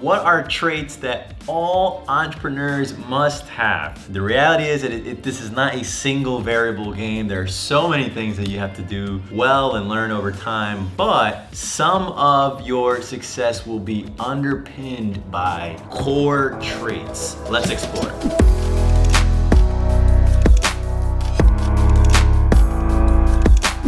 what are traits that all entrepreneurs must have? The reality is that this is not a single variable game. There are so many things that you have to do well and learn over time, but some of your success will be underpinned by core traits. Let's explore.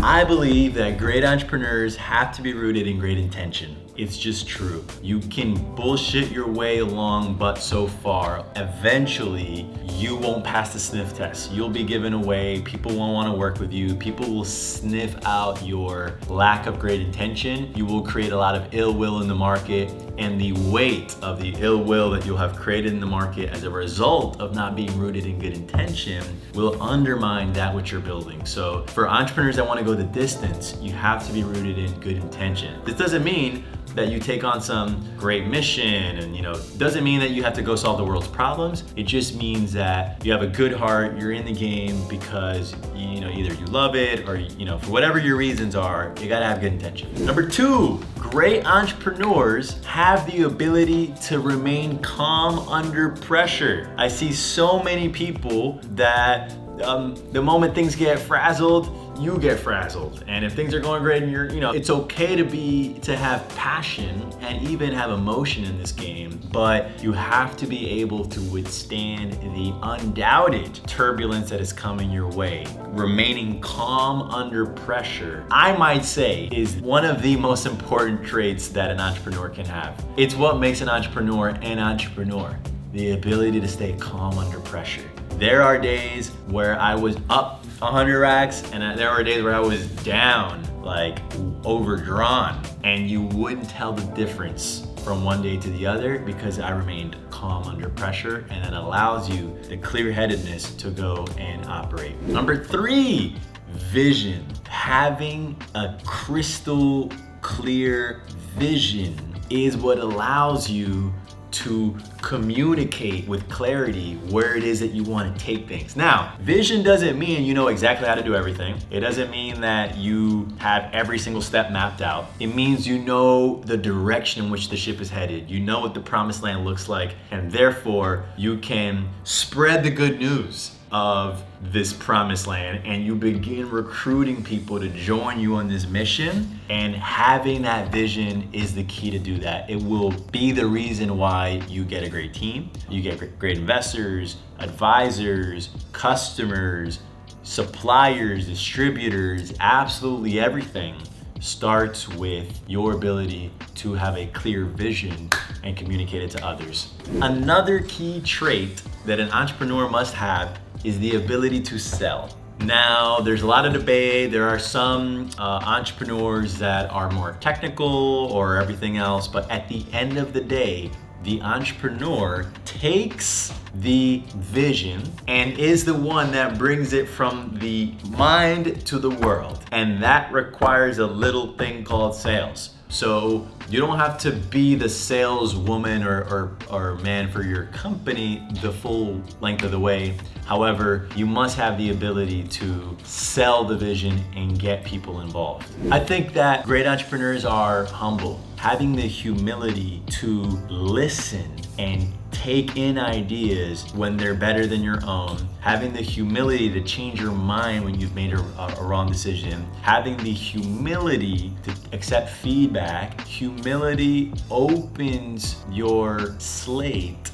I believe that great entrepreneurs have to be rooted in great intention. It's just true. You can bullshit your way along, but so far, eventually you won't pass the sniff test. You'll be given away, people won't want to work with you, people will sniff out your lack of great intention. You will create a lot of ill will in the market, and the weight of the ill will that you'll have created in the market as a result of not being rooted in good intention will undermine that which you're building. So for entrepreneurs that want to go the distance, you have to be rooted in good intention. This doesn't mean that you take on some great mission and doesn't mean that you have to go solve the world's problems. It just means that you have a good heart, you're in the game because either you love it or for whatever your reasons are, you gotta have good intention. Number 2, great entrepreneurs have the ability to remain calm under pressure. I see so many people that the moment things get frazzled, you get frazzled. And if things are going great and it's okay to have passion and even have emotion in this game, but you have to be able to withstand the undoubted turbulence that is coming your way. Remaining calm under pressure, I might say, is one of the most important traits that an entrepreneur can have. It's what makes an entrepreneur an entrepreneur. The ability to stay calm under pressure. There are days where I was up 100 racks and there were days where I was down, like overdrawn, and you wouldn't tell the difference from one day to the other because I remained calm under pressure, and it allows you the clear-headedness to go and operate. Number 3, vision. Having a crystal clear vision is what allows you to communicate with clarity where it is that you want to take things. Now, vision doesn't mean you know exactly how to do everything. It doesn't mean that you have every single step mapped out. It means you know the direction in which the ship is headed. You know what the promised land looks like, and therefore you can spread the good news of this promised land, and you begin recruiting people to join you on this mission. And having that vision is the key to do that. It will be the reason why you get a great team, you get great investors, advisors, customers, suppliers, distributors. Absolutely everything starts with your ability to have a clear vision and communicate it to others. Another key trait that an entrepreneur must have is the ability to sell. Now, there's a lot of debate. There are some entrepreneurs that are more technical or everything else, but at the end of the day, the entrepreneur takes the vision and is the one that brings it from the mind to the world. And that requires a little thing called sales. So you don't have to be the saleswoman or man for your company the full length of the way. However, you must have the ability to sell the vision and get people involved. I think that great entrepreneurs are humble. Having the humility to listen and take in ideas when they're better than your own, having the humility to change your mind when you've made a wrong decision, having the humility to accept feedback. Humility opens your slate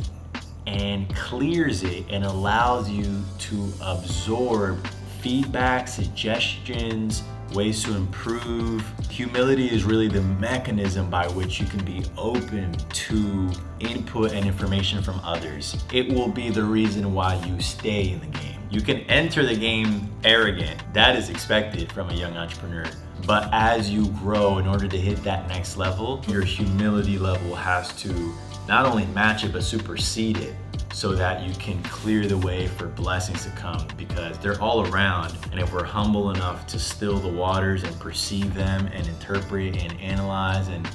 and clears it and allows you to absorb feedback, suggestions, ways to improve. Humility is really the mechanism by which you can be open to input and information from others. It will be the reason why you stay in the game. You can enter the game arrogant. That is expected from a young entrepreneur. But as you grow, in order to hit that next level, your humility level has to not only match it, but supersede it, so that you can clear the way for blessings to come, because they're all around. And if we're humble enough to still the waters and perceive them and interpret and analyze and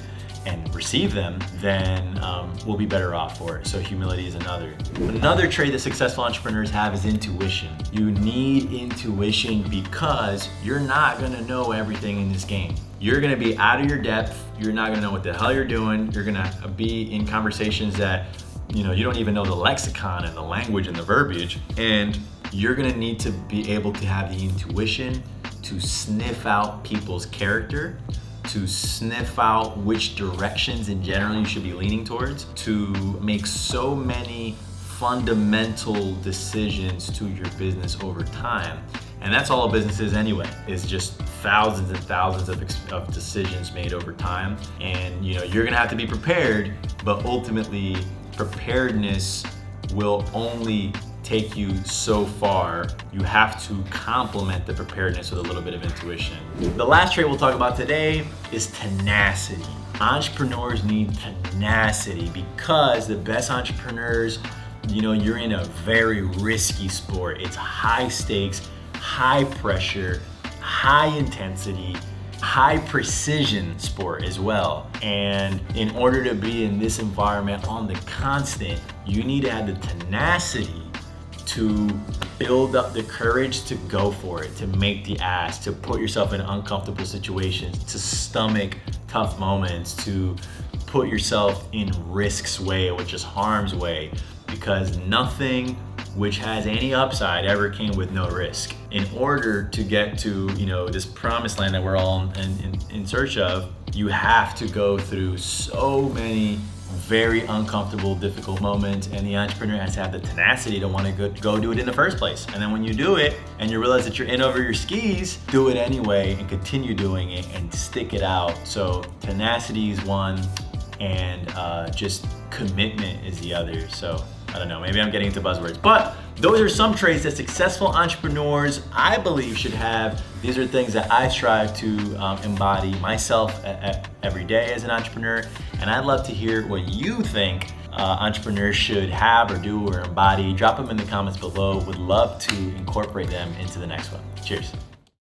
and receive them, then we'll be better off for it. So humility is another. Another trait that successful entrepreneurs have is intuition. You need intuition because you're not gonna know everything in this game. You're gonna be out of your depth. You're not gonna know what the hell you're doing. You're gonna be in conversations that you don't even know the lexicon and the language and the verbiage. And you're gonna need to be able to have the intuition to sniff out people's character, to sniff out which directions in general you should be leaning towards, to make so many fundamental decisions to your business over time. And that's all a business is anyway, is just thousands and thousands of decisions made over time. And you're gonna have to be prepared, but ultimately preparedness will only take you so far. You have to complement the preparedness with a little bit of intuition. The last trait we'll talk about today is tenacity. Entrepreneurs need tenacity because the best entrepreneurs, you're in a very risky sport. It's high stakes, high pressure, high intensity, high precision sport as well. And in order to be in this environment on the constant, you need to have the tenacity to build up the courage to go for it, to make the ask, to put yourself in uncomfortable situations, to stomach tough moments, to put yourself in risk's way, which is harm's way, because nothing which has any upside ever came with no risk. In order to get to this promised land that we're all in search of, you have to go through so many very uncomfortable, difficult moments, and the entrepreneur has to have the tenacity to want to go do it in the first place. And then when you do it and you realize that you're in over your skis, do it anyway and continue doing it and stick it out. So tenacity is one, and just commitment is the other. So I don't know, maybe I'm getting into buzzwords, but those are some traits that successful entrepreneurs, I believe, should have. These are things that I strive to embody myself every day as an entrepreneur, and I'd love to hear what you think entrepreneurs should have or do or embody. Drop them in the comments below. Would love to incorporate them into the next one. Cheers.